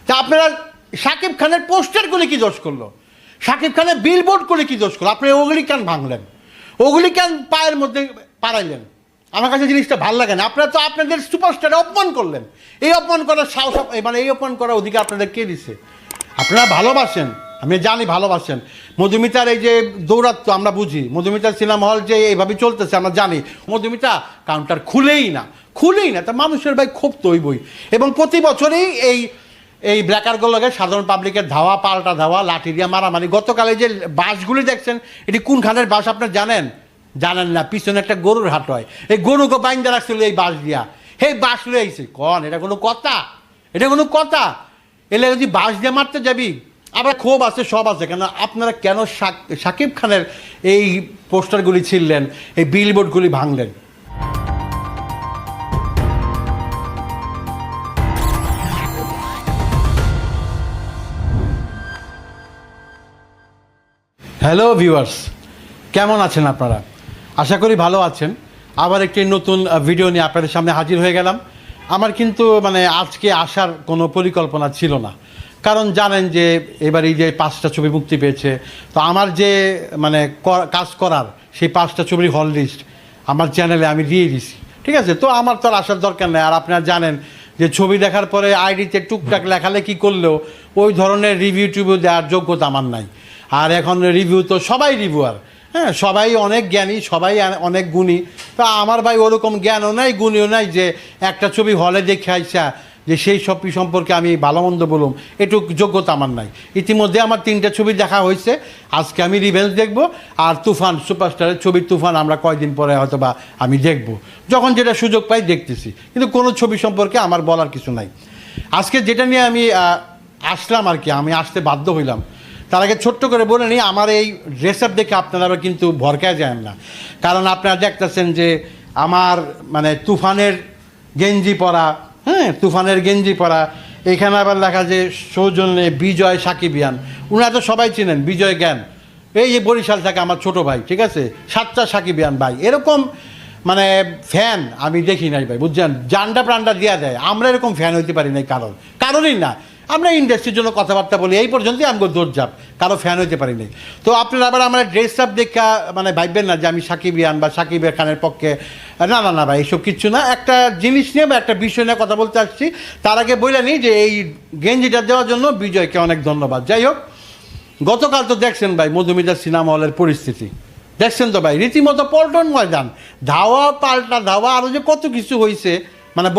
তা আপনারা শাকিব খানের পোস্টার করে কি দোষ করলো, শাকিব খানের বিলবোর্ড করে কি দোষ করলো, আপনি ওগুলি কেন ভাঙলেন, ওগুলি কেন পায়ের মধ্যে পাড়াইলেন? আমার কাছে জিনিসটা ভালো লাগে না। আপনারা তো আপনাদের সুপারস্টারে অপমান করলেন। এই অপমান করার সাহস, মানে এই অপমান করার অধিকার আপনাদের কে দিছে? আপনারা ভালোবাসেন, আমি জানি ভালোবাসেন। মধুমিতার এই যে দৌরাত্ম আমরা বুঝি, মধুমিতার সিনেমা হল যে এইভাবে চলতেছে আমরা জানি। মধুমিতা কাউন্টার খুলেই না, তা মানুষের ভাই ক্ষোভ তো হইবই। এবং প্রতি বছরই এই ব্ল্যাকারগুলোকে সাধারণ পাবলিকের ধাওয়া, পাল্টা ধাওয়া, লাঠি দিয়ে মারামারি। গতকালে যে বাসগুলি দেখছেন, এটি কোন খানের বাস আপনার জানেন না? পিছনে একটা গরুর হাট হয়, এই গরুকে বাইন্দা রাখছিল এই বাস দিয়া, এই বাস লয়ে আইছে। কন এটা কোনো কথা? এলে যদি বাস দিয়ে মারতে যাবি? আবার ক্ষোভ আছে, সব আছে। কেন আপনারা কেন শাকিব খানের এই পোস্টারগুলি ছিললেন, এই বিলবোর্ডগুলি ভাঙলেন? হ্যালো ভিউয়ার্স, কেমন আছেন আপনারা? আশা করি ভালো আছেন। আবার একটি নতুন ভিডিও নিয়ে আপনাদের সামনে হাজির হয়ে গেলাম। আমার কিন্তু আজকে আসার কোনো পরিকল্পনা ছিল না, কারণ জানেন যে এবার এই যে 5টা ছবি মুক্তি পেয়েছে, তো আমার যে কাজ করার সেই 5টা ছবির হল লিস্ট আমার চ্যানেলে আমি দিয়ে দিছি, ঠিক আছে? তো আমার তো আর আসার দরকার নেই। আর আপনারা জানেন যে ছবি দেখার পরে আইডিতে টুকটাক লেখালেখি করলেও ওই ধরনের রিভিউ টিভিউ দেওয়ার যোগ্যতা আমার নাই। আর এখন রিভিউ তো সবাই রিভিউয়ার, হ্যাঁ, সবাই অনেক জ্ঞানী, সবাই অনেক গুণী। তা আমার ভাই ওরকম জ্ঞানও নাই, গুণীও নাই যে একটা ছবি হলে দেখে আইসা যে সেই সব সম্পর্কে আমি ভালো মন্দ বলুম, এটুকু যোগ্যতা আমার নাই। ইতিমধ্যে আমার 3টা ছবি দেখা হয়েছে। আজকে আমি রিভেঞ্জ দেখব, আর তুফান, সুপারস্টারের ছবির তুফান আমরা কয়েকদিন পরে হয়তো বা আমি দেখব, যখন যেটা সুযোগ পাই দেখতেছি। কিন্তু কোনো ছবি সম্পর্কে আমার বলার কিছু নাই। আজকে যেটা নিয়ে আমি আসলাম আর কি, আমি আসতে বাধ্য হইলাম, তার আগে ছোট্ট করে বলে নিই, আমার এই ড্রেস আপ দেখে আপনারা কিন্তু ভরকায় যান না। কারণ আপনারা দেখতেছেন যে আমার তুফানের গেঞ্জি পরা, হ্যাঁ, তুফানের গেঞ্জি পরা। এখানে আবার লেখা যে সৌজন্যে বিজয় সাকিবিয়ান। উনারা তো সবাই চিনেন, বিজয় জ্ঞান, এই যে বরিশাল থাকে আমার ছোট ভাই, ঠিক আছে? 7টা সাকিবিয়ান ভাই, এরকম ফ্যান আমি দেখি নাই ভাই, বুঝছেন? জানটা প্রাণটা দেওয়া দেয়। আমরা এরকম ফ্যান হইতে পারি নাই কারণই না। আমরা ইন্ডাস্ট্রির জন্য কথাবার্তা বলি, এই পর্যন্তই আমি দৌড়ঝাপ, কারো ফ্যান হইতে পারি নাই। তো আপনারা আবার আমার ড্রেস আপ দেখা ভাববেন না যে আমি সাকিবিয়ান বা সাকিব খানের পক্ষে। না ভাই, এইসব কিচ্ছু না। একটা জিনিস নিয়ে বা একটা বিষয় নিয়ে কথা বলতে আসছি। তার আগে বলে নিই যে এই গেঞ্জিটা দেওয়ার জন্য বিজয়কে অনেক ধন্যবাদ। যাই হোক, গতকাল তো দেখছেন ভাই মধুমিতা সিনেমা হলের পরিস্থিতি, দেখছেন তো ভাই, রীতিমতো পল্টন ময়দান, ধাওয়া পাল্টা ধাওয়া, আরও যে কত কিছু হয়েছে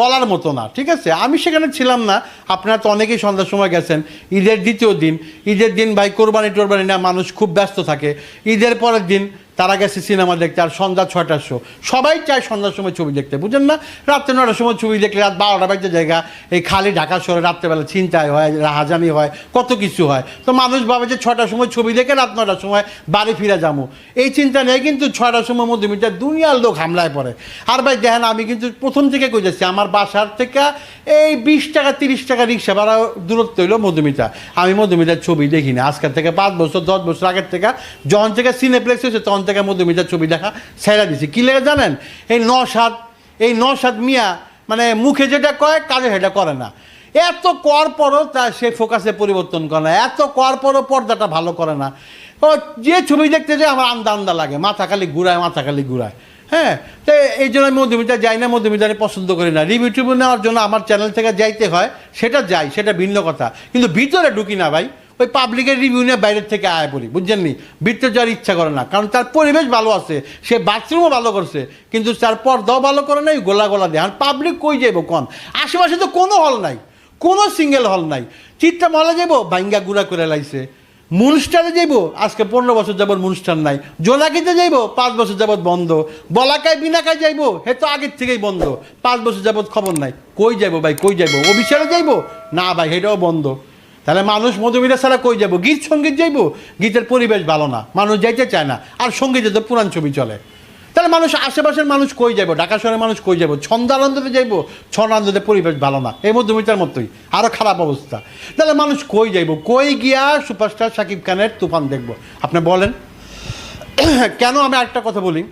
বলার মতো না, ঠিক আছে? আমি সেখানে ছিলাম না, আপনারা তো অনেকেই সন্ধ্যার সময় গেছেন। ঈদের দ্বিতীয় দিন, ঈদের দিন ভাই কোরবানি টোরবানি না, মানুষ খুব ব্যস্ত থাকে। ঈদের পরের দিন তারা গেছে সিনেমা দেখতে, আর সন্ধ্যা 6টার শো। সবাই চায় সন্ধ্যার সময় ছবি দেখতে, বুঝেন না? রাত্রে 9টার সময় ছবি দেখলে রাত 12টা বাজে জায়গা। এই খালি ঢাকা শহরে রাত্রেবেলা ছিনতাই হয়, রাহাজানি হয়, কত কিছু হয়। তো মানুষ ভাবে যে 6টার সময় ছবি দেখে রাত 9টার সময় বাড়ি ফিরে যাবো, এই চিন্তা নেই। কিন্তু 6টার সময় মধুমিতা দুনিয়ার লোক হামলায় পড়ে। আর ভাই দেখেন, আমি কিন্তু প্রথম থেকে কই যাচ্ছি, আমার বাসার থেকে এই 20 টাকা 30 টাকা রিক্সা ভাড়া দূরত্ব হইলো মধুমিতা। আমি মধুমিতার ছবি দেখি না আজকের থেকে 5 বছর 10 বছর আগের থেকে, যখন থেকে সিনেপ্লেক্স হয়েছে তখন থেকে মধুমিতার ছবি দেখা ছেড়ে দিছি। কি লেগে জানেন? এই নওশাদ মিয়া মুখে যেটা কয় কাজে সেটা করে না। এত কর পরও সে ফোকাসে পরিবর্তন করে না, এত কর পরও পর্দাটা ভালো করে না। ও যে ছবি দেখতে যায় আমার আন্দা লাগে, মাথা খালি ঘুরায়। হ্যাঁ, তো এই জন্য আমি মধুমিতা যাই না, মধুমিতা আমি পছন্দ করি না। রিভিউ টিভিউ নেওয়ার জন্য আমার চ্যানেল থেকে যাইতে হয়, সেটা যাই, সেটা ভিন্ন কথা। কিন্তু ভিতরে ঢুকি না ভাই, ওই পাবলিকের রিভিউ নিয়ে বাইরের থেকে আয় পড়ি, বুঝছেন নি? ভিতরে যাওয়ার ইচ্ছা করে না, কারণ তার পরিবেশ ভালো আছে, সে বাথরুমও ভালো করছে, কিন্তু তার পর্দাও ভালো করে নাই, গোলা দেয়। আর পাবলিক কই যাইব কন? আশেপাশে তো কোনো হল নাই, কোনো সিঙ্গেল হল নাই। চিত্রা মহলে যাইব, ভাঙ্গা গুড়া করে লাইছে। মুনস্টারে যাইব, আজকে 15 বছর যাবত মুনস্টার নাই। জোনাকিতে যাইব, 5 বছর যাবত বন্ধ। বলাকায় বিনাকায় যাইব, হে তো আগের থেকেই বন্ধ, 5 বছর যাবত খবর নাই। কই যাইব ভাই, কই যাইব? অভিসারে যাইব না ভাই, সেটাও বন্ধ। তাহলে মানুষ মধুমিতা ছাড়া কই যাব? গীত সঙ্গীত যাইব, গীতের পরিবেশ ভালো না, মানুষ যাইতে চায় না। আর সঙ্গীতে তো পুরান ছবি চলে। তাহলে মানুষ, আশেপাশের মানুষ কই যাব? ঢাকা শহরের মানুষ কই যাব? ছন্দানন্দতে যাইব, ছন্দানন্দতে পরিবেশ ভালো না, এই মধুমিতার মতোই আরও খারাপ অবস্থা। তাহলে মানুষ কই যাইব? কই গিয়া সুপারস্টার শাকিব খানের তুফান দেখব? আপনি বলেন। কেন? আমি আরেকটা কথা বলি,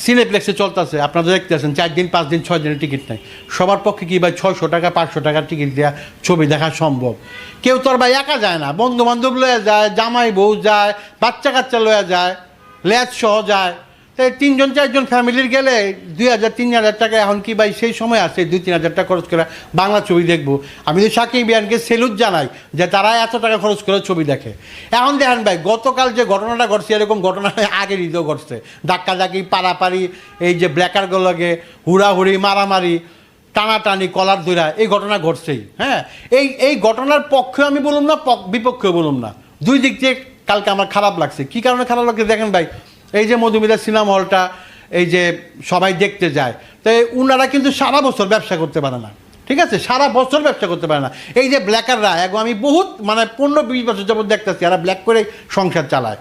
সিনেপ্লেক্সে চলতেছে, আপনারা দেখতে আছেন 4 দিন 5 দিন 6 দিনের টিকিট নেই। সবার পক্ষে কি ভাই 600 টাকা 500 টাকার টিকিট দেওয়া ছবি দেখা সম্ভব? কেউ তো আর ভাই একা যায় না, বন্ধু বান্ধব লয়ে যায়, জামাই বউ যায়, বাচ্চা কাচ্চা লয়ে যায়, লেজ সহ যায়। তাই 3জন 4জন ফ্যামিলির গেলে 2000-3000 টাকা এখন কি ভাই সেই সময় আছে 2-3000 টাকা খরচ করে বাংলা ছবি দেখবো? আমি তো সাকিব ইয়ানকে সেলুট জানাই যে তারা এত টাকা খরচ করে ছবি দেখে। এখন দেখেন ভাই, গতকাল যে ঘটনাটা ঘটছে এরকম ঘটনা আগের ঈদেও ঘটছে, ধাক্কাধাক্কি পারাপারি, এই যে ব্ল্যাকারগুলোকে হুড়াহুড়ি মারামারি টানাটানি কলার ধরা, এই ঘটনা ঘটছেই। হ্যাঁ, এই ঘটনার পক্ষে আমি বলুম না, বিপক্ষেও বলুম না, দুই দিক দিয়ে কালকে আমার খারাপ লাগছে। কী কারণে খারাপ লাগছে দেখেন ভাই, এই যে মধুমিতা সিনেমা হলটা এই যে সবাই দেখতে যায়, তো উনারা কিন্তু সারা বছর ব্যবসা করতে পারে না, ঠিক আছে, সারা বছর ব্যবসা করতে পারে না। এই যে ব্ল্যাকাররা এখন আমি বহুত মানে 15-20 বছর যাবত দেখতেছি, এরা ব্ল্যাক করে সংসার চালায়,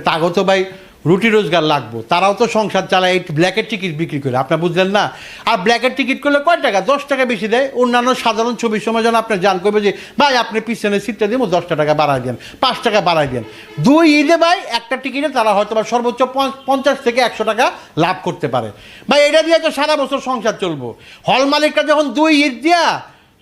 তাগো তো ভাই রুটি রোজগার লাগবো, তারাও তো সংসার চালায় এই ব্ল্যাকের টিকিট বিক্রি করে, আপনার বুঝলেন না? আর ব্ল্যাকের টিকিট করলে কয় টাকা? 10 টাকা বেশি দেয়। অন্যান্য সাধারণ ছবির সময় যেন আপনার জান করবে যে ভাই আপনি পিছনে সিটটা দিব 10 টাকা বাড়াই দেন, 5 টাকা বাড়াই দেন। 2 ঈদে ভাই একটা টিকিটে তারা হয়তো বা সর্বোচ্চ 50 থেকে 100 টাকা লাভ করতে পারে। ভাই এটা দিয়ে তো সারা বছর সংসার চলবো। হল মালিকটা যখন 2 ঈদ দিয়া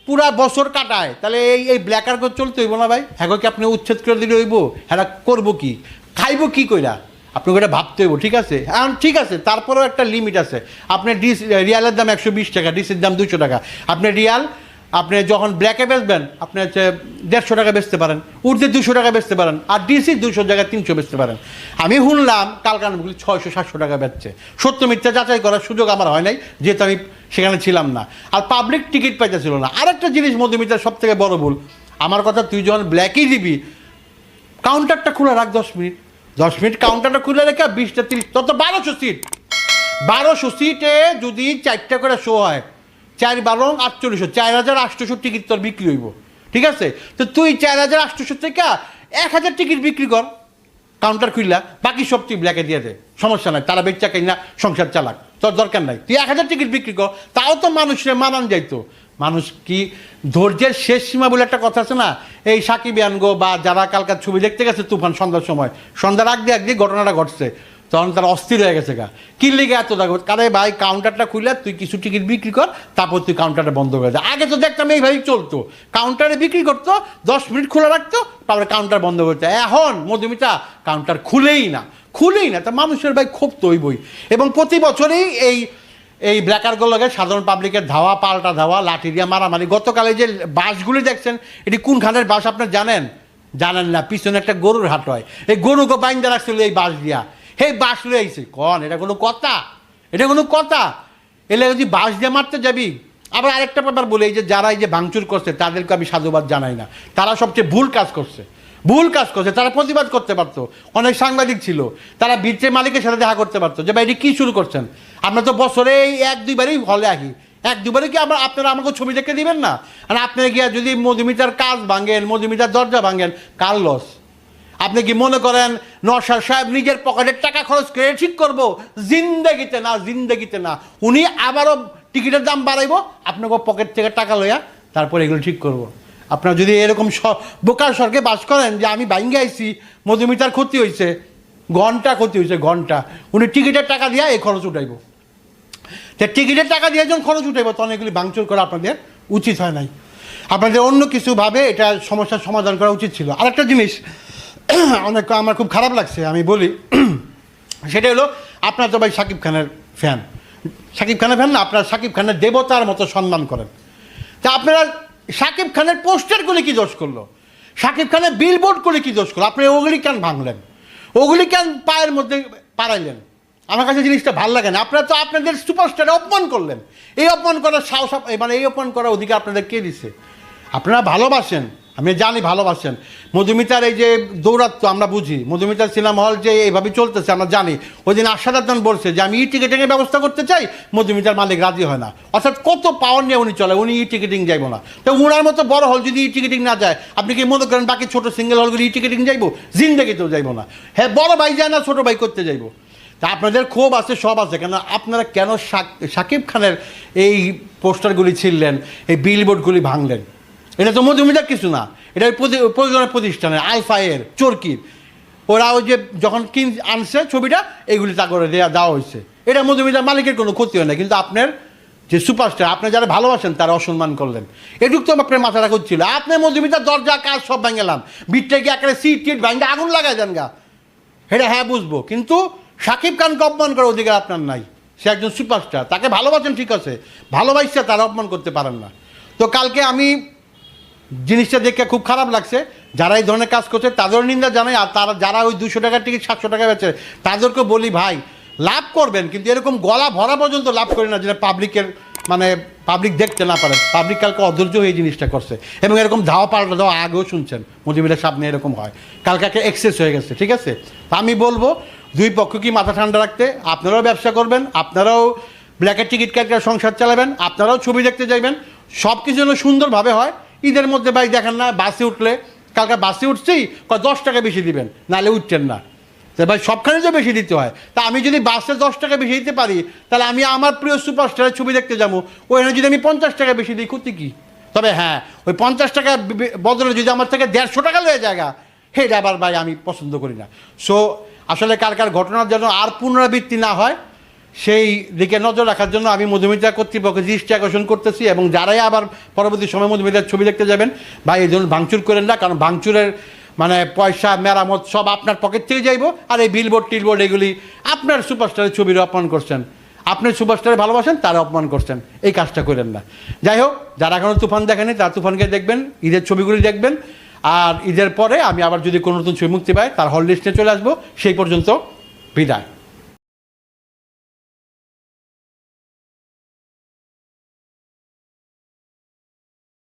পুরা বছর কাটায়, তাহলে এই ব্ল্যাকার করে চলতে হইব না ভাই? হ্যাঁ, কি আপনি উচ্ছেদ করে দিলে হইব? হ্যাঁ, করবো কি, খাইবো কি কইরা? আপনাকে এটা ভাবতে হইব, ঠিক আছে? এখন ঠিক আছে, তারপরেও একটা লিমিট আছে। আপনি রিয়ালের দাম 120 টাকা, ডিসির দাম 200 টাকা। আপনি রিয়াল আপনি যখন ব্ল্যাকে বেচবেন আপনি হচ্ছে 150 টাকা বেচতে পারেন, উর্দে 200 টাকা বেচতে পারেন, আর ডিসি 200 জায়গায় 300 বেচতে পারেন। আমি শুনলাম কালকানগুলি 600-700 টাকা বেচছে। সত্য মিথ্যা যাচাই করার সুযোগ আমার হয় নাই, যেহেতু আমি সেখানে ছিলাম না, আর পাবলিক টিকিট পাইতেছিল না। আরেকটা জিনিস মধুমিতার সব থেকে বড় ভুল, আমার কথা, তুই যখন ব্ল্যাকই দিবি কাউন্টারটা খোলা রাখ 10 মিনিট, 10 মিনিট কাউন্টারটা খুলে রেখে 20-30 তত 1200 সিট, 1200 সিটে যদি 4টা করে শো হয়, 4-12-4800, 4800 টিকিট তোর বিক্রি হইব, ঠিক আছে? তো তুই 4800 থেকে 1000 টিকিট বিক্রি কর কাউন্টার খুললা, বাকি সব তুই ব্ল্যাকে দিয়ে দে, সমস্যা নাই, তারা বেচা কিনা সংসার চালাক, তোর দরকার নাই। তুই 1000 টিকিট বিক্রি কর, তাও তো মানুষের মানান যাইতো। মানুষ কি ধৈর্যের শেষ সীমা বলে একটা কথা আছে না? এই সাকিব ইয়ানগো বা যারা কালকার ছবি দেখতে গেছে তুফান সন্ধ্যার সময়, সন্ধ্যার আগ দিয়ে ঘটনাটা ঘটছে, তখন তারা অস্থির হয়ে গেছে গা, কি লিগে এত দেখো? কারে ভাই কাউন্টারটা খুলে তুই কিছু টিকিট বিক্রি কর, তারপর তুই কাউন্টারটা বন্ধ করে দে। আগে তো দেখতাম এইভাবেই চলতো, কাউন্টারে বিক্রি করতো, 10 মিনিট খোলা রাখতো, তারপরে কাউন্টার বন্ধ করতো। এখন মধুমিতা কাউন্টার খুলেই না, তা মানুষের ভাই ক্ষোভ তো হইবই। এবং প্রতি বছরই এই ব্ল্যাকারগুলোকে সাধারণ পাবলিকের ধাওয়া, পাল্টা ধাওয়া, লাঠি দিয়ে মারামারি। গতকালে যে বাসগুলি দেখছেন, এটি কোনখানের বাস আপনার জানেন না? পিছনে একটা গরুর হাট হয়, এই গরুকে বাইন্দা রাখছিল এই বাস দিয়া, এই বাস লয়ে আইছে। এটা কোনো কথা? এলে যদি বাস দিয়ে মারতে যাবি। আবার আরেকটা ব্যাপার বলে, এই যে যারা এই যে ভাঙচুর করছে তাদেরকে আমি সাধুবাদ জানাই না, তারা সবচেয়ে ভুল কাজ করছে। তারা প্রতিবাদ করতে পারতো, অনেক সাংবাদিক ছিল, তারা বিট্রে মালিকের সাথে দেখা করতে পারতো যে ভাই এটি কী শুরু করছেন। আমরা তো বছরে এই 1-2বারই হলে আসি, 1-2বারই কি আপনারা আমাকে ছবি দেখে দিবেন না? আর আপনারা গিয়া যদি মধুমিতার কাজ ভাঙেন, মধুমিতার দরজা ভাঙেন, কার লস? আপনি কি মনে করেন নওশাদ সাহেব নিজের পকেটের টাকা খরচ করে ঠিক করবো? জিন্দেগিতে না। উনি আবারও টিকিটের দাম বাড়াইবো, আপনাকে পকেট থেকে টাকা লইয়া তারপর এগুলো ঠিক করবো। আপনারা যদি এরকম বোকার স্বর্গে বাস করেন যে আমি বাইঙ্গে আইছি, মধুমিতার ক্ষতি হয়েছে, ঘন্টা, উনি টিকিটের টাকা দিয়ে এই খরচ উঠাইব। টিকিটের টাকা দিয়ে যখন খরচ উঠাইব তখন এগুলি ভাঙচুর করা আপনাদের উচিত হয় নাই। আপনাদের অন্য কিছুভাবে এটা সমস্যার সমাধান করা উচিত ছিল। আরেকটা জিনিস আমার খুব খারাপ লাগছে, আমি বলি, সেটা হলো আপনার তো ভাই সাকিব খানের ফ্যান না, আপনারা সাকিব খানের দেবতার মতো সম্মান করেন। তা আপনারা সাকিব খানের পোস্টারগুলি কি দোষ করলো? সাকিব খানের বিলবোর্ডগুলি কি দোষ করলো? আপনি ওগুলি কেন ভাঙলেন? ওগুলি কেন পায়ের মধ্যে পাড়াইলেন? আমার কাছে জিনিসটা ভালো লাগে না। আপনারা তো আপনাদের সুপারস্টারে অপমান করলেন। এই অপমান করার সাহস, মানে এই অপমান করার অধিকার আপনাদের কে দিছে? আপনারা ভালোবাসেন, আমি জানি ভালোবাসেন। মধুমিতার এই যে দৌরাত্ম আমরা বুঝি, মধুমিতার সিনেমা হল যে এইভাবে চলতেছে আমরা জানি। ওই দিন আশাদ আদনান বলছে যে আমি টিকিটিংয়ের ব্যবস্থা করতে চাই, মধুমিতার মালিক রাজি হয় না। অর্থাৎ কত পাওয়ার নিয়ে উনি চলে, উনি টিকিটিং যাইব না। তো উনার মতো বড় হল যদি টিকিটিং না যায়, আপনি কি মনে করেন বাকি ছোটো সিঙ্গেল হলগুলি টিকিটিং যাইবো? জিন্দেগিতেও যাইব না। হ্যাঁ, বড় ভাই যায় না, ছোটো ভাই করতে যাইব। তা আপনাদের ক্ষোভ আছে, সব আছে, কেন আপনারা কেন সাকিব খানের এই পোস্টারগুলি ছিললেন, এই বিলবোর্ডগুলি ভাঙলেন? এটা তো মধুমিতার কিছু না, এটা প্রযোজনা প্রতিষ্ঠানের আলফায়ের চরকির। ওরা ওই যে যখন আনছে ছবিটা এইগুলি তা করে দেওয়া হয়েছে। এটা মধুমিতার মালিকের কোনো ক্ষতি হয় না, কিন্তু আপনার যে সুপারস্টার, আপনি যারা ভালোবাসেন তারা অসম্মান করলেন, এটুক তো আপনার মাথা রাখা ছিল। আপনি মধুমিতার দরজা কাজ সব ভেঙেলাম, বিটটা গিয়ে একেবারে সিট টিট ভাঙে আগুন লাগাই দেন গা, এটা হ্যাঁ বুঝবো, কিন্তু শাকিব খানকে অপমান করার অধিকার আপনার নাই। সে একজন সুপারস্টার, তাকে ভালোবাসেন ঠিক আছে, ভালোবাসছে তারা অপমান করতে পারেন না। তো কালকে আমি জিনিসটা দেখে খুব খারাপ লাগছে, যারা এই ধরনের কাজ করছে তাদেরও নিন্দা জানাই, আর তারা যারা ওই 200 টাকার টিকিট 700 টাকা বেচে তাদেরকে বলি ভাই লাভ করবেন, কিন্তু এরকম গলা ভরা পর্যন্ত লাভ করেন না, যেটা পাবলিকের মানে পাবলিক দেখতে না পারে। পাবলিক কালকে অধৈর্য হয়ে এই জিনিসটা করছে, এবং এরকম ধাওয়া পাল্টা দেওয়া আগেও শুনছেন মধুমিতার সামনে এরকম হয়, কালকে একটা এক্সেস হয়ে গেছে, ঠিক আছে। তা আমি বলবো দুই পক্ষ কি মাথা ঠান্ডা রাখতে, আপনারাও ব্যবসা করবেন, আপনারাও ব্ল্যাকের টিকিট কাটে সংসার চালাবেন, আপনারাও ছবি দেখতে যাইবেন, সব কিছু যেন সুন্দরভাবে হয়। ঈদের মধ্যে ভাই দেখেন না বাসে উঠলে, কালকে বাসে উঠছেই 10 টাকা বেশি দিবেন, নাহলে উঠছেন না, তো ভাই সবখানে তো বেশি দিতে হয়। তা আমি যদি বাসে 10 টাকা বেশি দিতে পারি, তাহলে আমি আমার প্রিয় সুপারস্টারের ছবি দেখতে যাবো, ওইখানে যদি আমি 50 টাকা বেশি দিই ক্ষতি কী? তবে হ্যাঁ, ওই 50 টাকা বদলে যদি আমার থেকে 150 টাকা লয়ে জায়গা, সেটা আবার ভাই আমি পছন্দ করি না। সো আসলে কার ঘটনার জন্য আর পুনরাবৃত্তি না হয় সেই দিকে নজর রাখার জন্য আমি মধুমিতা কর্তৃপক্ষের দৃষ্টি আকর্ষণ করতেছি, এবং যারাই আবার পরবর্তী সময় মধুমিতার ছবি দেখতে যাবেন ভাই এই জন্য ভাঙচুর করেন না, কারণ ভাঙচুরের মানে পয়সা মেরামত সব আপনার পকেট থেকে যাইব, আর এই বিলবোর্ড টিলবোর্ড এগুলি আপনার সুপারস্টারের ছবির অপমান করছেন, আপনি সুপারস্টারে ভালোবাসেন তারা অপমান করছেন, এই কাজটা করেন না। যাই হোক, যারা এখনও তুফান দেখেনি তারা তুফানকে দেখবেন, ঈদের ছবিগুলি দেখবেন, আর ঈদের পরে আমি আবার যদি কোনো নতুন ছবি মুক্তি পাই তার হল লিস্টে চলে আসবো। সেই পর্যন্ত বিদায়।